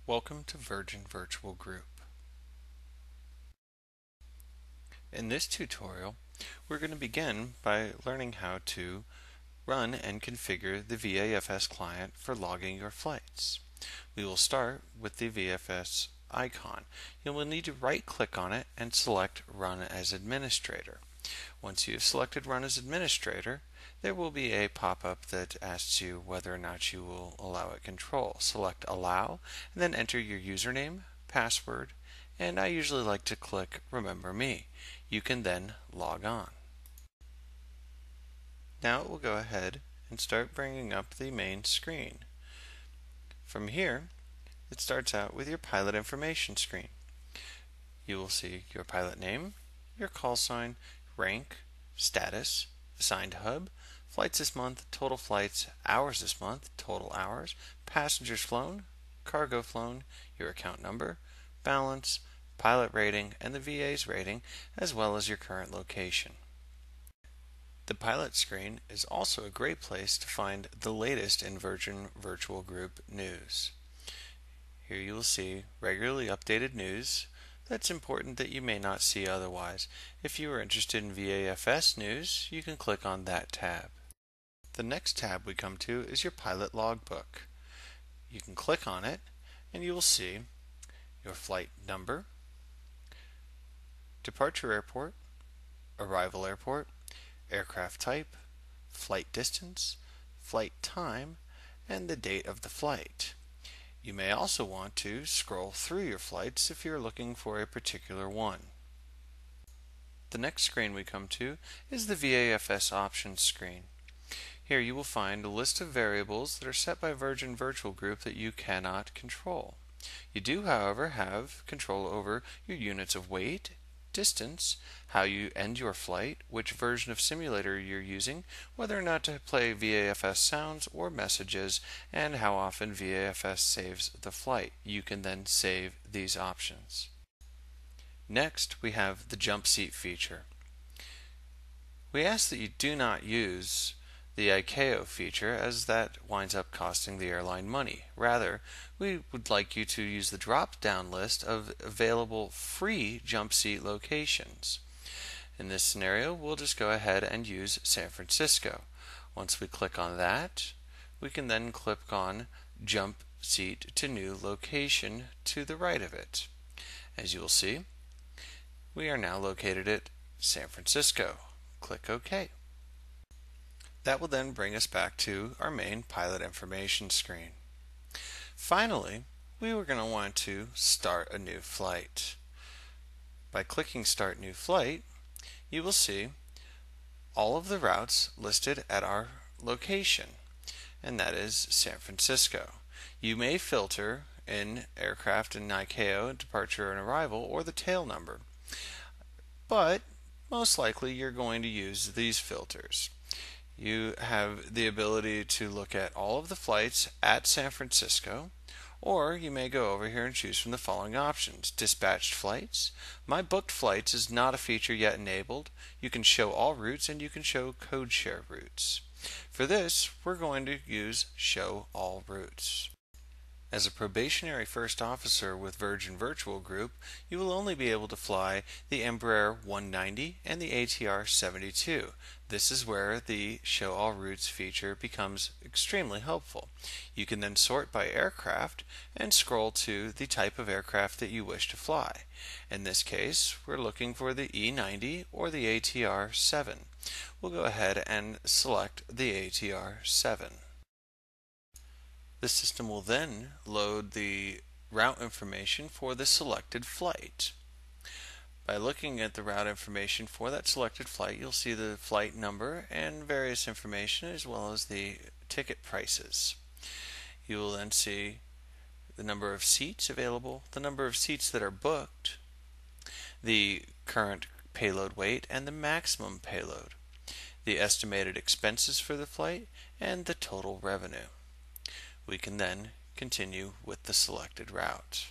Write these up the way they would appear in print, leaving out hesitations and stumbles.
Welcome to Virgin Virtual Group. In this tutorial, we're going to begin by learning how to run and configure the VAFS client for logging your flights. We will start with the VAFS icon. You will need to right-click on it and select Run as Administrator. Once you have selected Run as Administrator, there will be a pop-up that asks you whether or not you will allow it control. Select Allow, and then enter your username, password, and I usually like to click Remember Me. You can then log on. Now it will go ahead and start bringing up the main screen. From here, it starts out with your pilot information screen. You will see your pilot name, your call sign, rank, status, assigned hub, flights this month, total flights, hours this month, total hours, passengers flown, cargo flown, your account number, balance, pilot rating, and the VA's rating, as well as your current location. The pilot screen is also a great place to find the latest in Virgin Virtual Group news. Here you will see regularly updated news that's important that you may not see otherwise. If you are interested in VAFS news, you can click on that tab. The next tab we come to is your pilot logbook. You can click on it and you will see your flight number, departure airport, arrival airport, aircraft type, flight distance, flight time, and the date of the flight. You may also want to scroll through your flights if you're looking for a particular one. The next screen we come to is the VAFS options screen. Here you will find a list of variables that are set by Virgin Virtual Group that you cannot control. You do, however, have control over your units of weight, distance, how you end your flight, which version of simulator you're using, whether or not to play VAFS sounds or messages, and how often VAFS saves the flight. You can then save these options. Next, we have the jump seat feature. We ask that you do not use the ICAO feature, as that winds up costing the airline money. Rather, we would like you to use the drop-down list of available free jump seat locations. In this scenario, we'll just go ahead and use San Francisco. Once we click on that, we can then click on Jump Seat to New Location to the right of it. As you will see, we are now located at San Francisco. Click OK. That will then bring us back to our main pilot information screen. Finally, we were going to want to start a new flight. By clicking Start New Flight, you will see all of the routes listed at our location, and that is San Francisco. You may filter in aircraft and ICAO, departure and arrival, or the tail number, but most likely you're going to use these filters. You have the ability to look at all of the flights at San Francisco, or you may go over here and choose from the following options. Dispatched flights. My booked flights is not a feature yet enabled. You can show all routes and you can show code share routes. For this, we're going to use show all routes. As a probationary first officer with Virgin Virtual Group, you will only be able to fly the Embraer 190 and the ATR 72. This is where the Show All Routes feature becomes extremely helpful. You can then sort by aircraft and scroll to the type of aircraft that you wish to fly. In this case, we're looking for the E90 or the ATR 7. We'll go ahead and select the ATR 7. The system will then load the route information for the selected flight. By looking at the route information for that selected flight, you'll see the flight number and various information as well as the ticket prices. You will then see the number of seats available, the number of seats that are booked, the current payload weight and the maximum payload, the estimated expenses for the flight, and the total revenue. We can then continue with the selected route.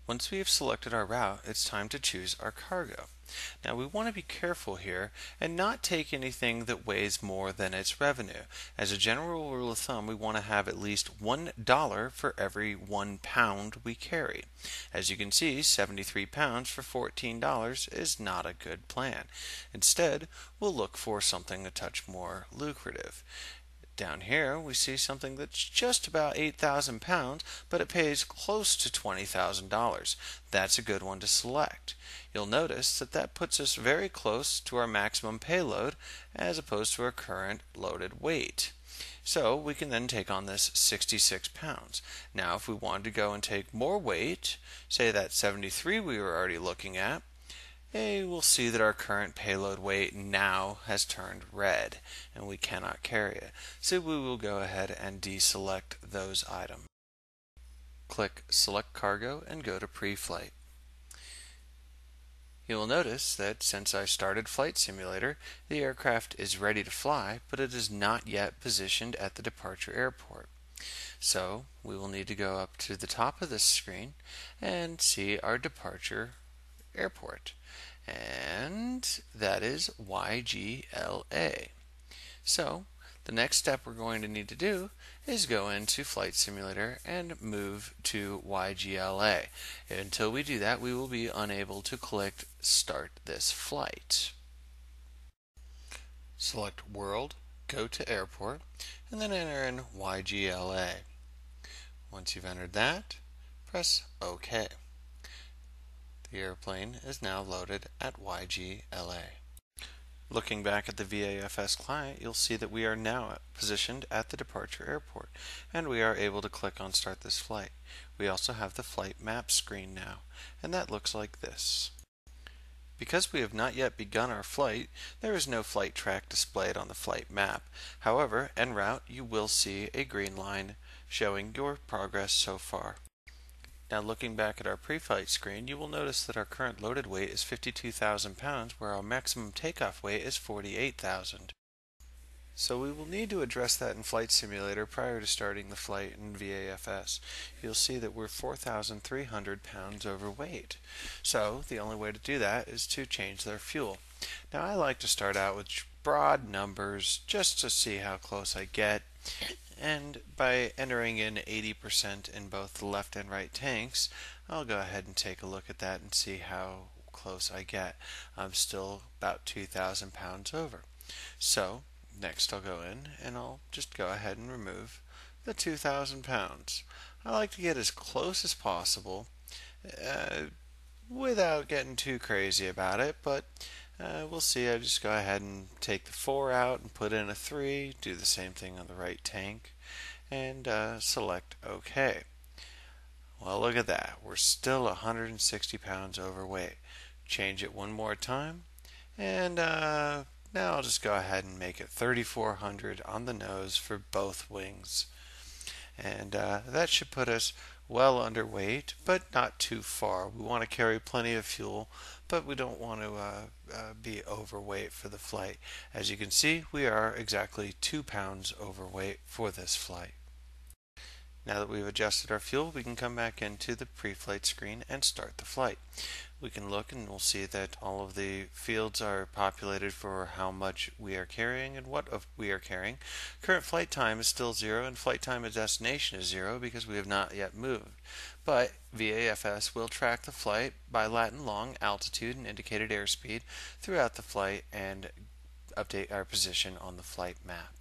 Once we have selected our route, it's time to choose our cargo. Now we want to be careful here and not take anything that weighs more than its revenue. As a general rule of thumb, we want to have at least $1 for every 1 pound we carry. As you can see, 73 pounds for $14 is not a good plan. Instead, we'll look for something a touch more lucrative. Down here, we see something that's just about 8,000 pounds, but it pays close to $20,000. That's a good one to select. You'll notice that that puts us very close to our maximum payload as opposed to our current loaded weight. So we can then take on this 66 pounds. Now, if we wanted to go and take more weight, say that 73 we were already looking at, we'll see that our current payload weight now has turned red and we cannot carry it. So we will go ahead and deselect those items. Click Select Cargo and go to Pre-Flight. You will notice that since I started Flight Simulator, the aircraft is ready to fly, but it is not yet positioned at the departure airport. So we will need to go up to the top of this screen and see our departure airport, and that is YGLA. So the next step we're going to need to do is go into Flight Simulator and move to YGLA. Until we do that, we will be unable to click Start this flight. Select World, go to Airport, and then enter in YGLA. Once you've entered that, press OK. The airplane is now loaded at YGLA. Looking back at the VAFS client, you'll see that we are now positioned at the departure airport, and we are able to click on Start this flight. We also have the flight map screen now, and that looks like this. Because we have not yet begun our flight, there is no flight track displayed on the flight map. However, en route, you will see a green line showing your progress so far. Now looking back at our pre-flight screen, you will notice that our current loaded weight is 52,000 pounds, where our maximum takeoff weight is 48,000. So we will need to address that in Flight Simulator prior to starting the flight in VAFS. You'll see that we're 4,300 pounds overweight. So the only way to do that is to change their fuel. Now I like to start out with broad numbers just to see how close I get. And by entering in 80% in both the left and right tanks, I'll go ahead and take a look at that and see how close I get. I'm still about 2,000 pounds over. So next I'll go in and I'll just go ahead and remove the 2,000 pounds. I like to get as close as possible without getting too crazy about it, but we'll see. I just go ahead and take the 4 out and put in a 3, do the same thing on the right tank, and select OK. Well, look at that. We're still 160 pounds overweight. Change it one more time, and now I'll just go ahead and make it 3,400 on the nose for both wings. And that should put us well underweight, but not too far. We want to carry plenty of fuel, but we don't want to be overweight for the flight. As you can see, we are exactly 2 pounds overweight for this flight. Now that we've adjusted our fuel, we can come back into the pre-flight screen and start the flight. We can look and we'll see that all of the fields are populated for how much we are carrying and what we are carrying. Current flight time is still 0 and flight time to destination is 0 because we have not yet moved. But VAFS will track the flight by lat and long, altitude, and indicated airspeed throughout the flight and update our position on the flight map.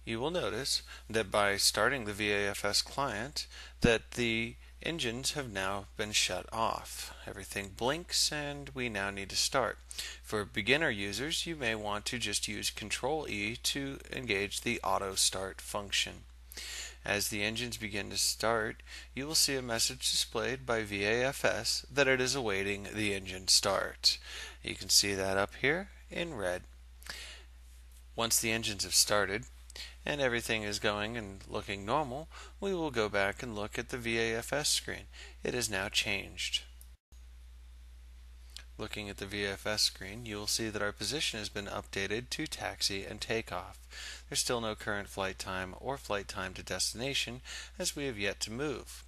You will notice that by starting the VAFS client that the engines have now been shut off. Everything blinks and we now need to start. For beginner users, you may want to just use Control E to engage the auto start function. As the engines begin to start, you will see a message displayed by VAFS that it is awaiting the engine start. You can see that up here in red. Once the engines have started, and everything is going and looking normal, we will go back and look at the VAFS screen. It is now changed. Looking at the VAFS screen, you will see that our position has been updated to taxi and takeoff. There's still no current flight time or flight time to destination as we have yet to move.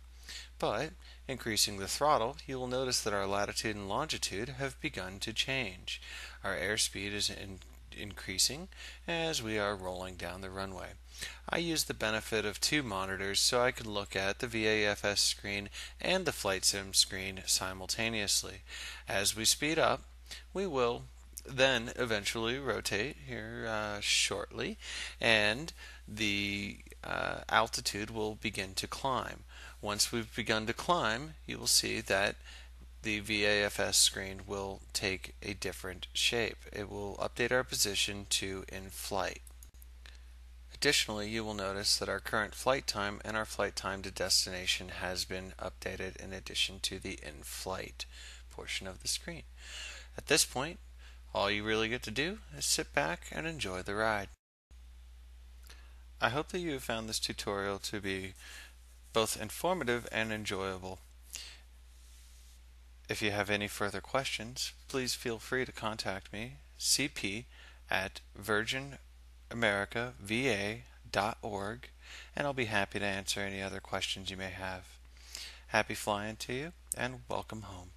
But Increasing the throttle, you will notice that our latitude and longitude have begun to change. Our airspeed is increasing as we are rolling down the runway. I use the benefit of two monitors so I can look at the VAFS screen and the flight sim screen simultaneously. As we speed up, we will then eventually rotate here shortly, and the altitude will begin to climb. Once we've begun to climb, you will see that the VAFS screen will take a different shape. It will update our position to in flight. Additionally, you will notice that our current flight time and our flight time to destination has been updated in addition to the in-flight portion of the screen. At this point, all you really get to do is sit back and enjoy the ride. I hope that you have found this tutorial to be both informative and enjoyable. If you have any further questions, please feel free to contact me, cp at virginamericava.org, and I'll be happy to answer any other questions you may have. Happy flying to you, and welcome home.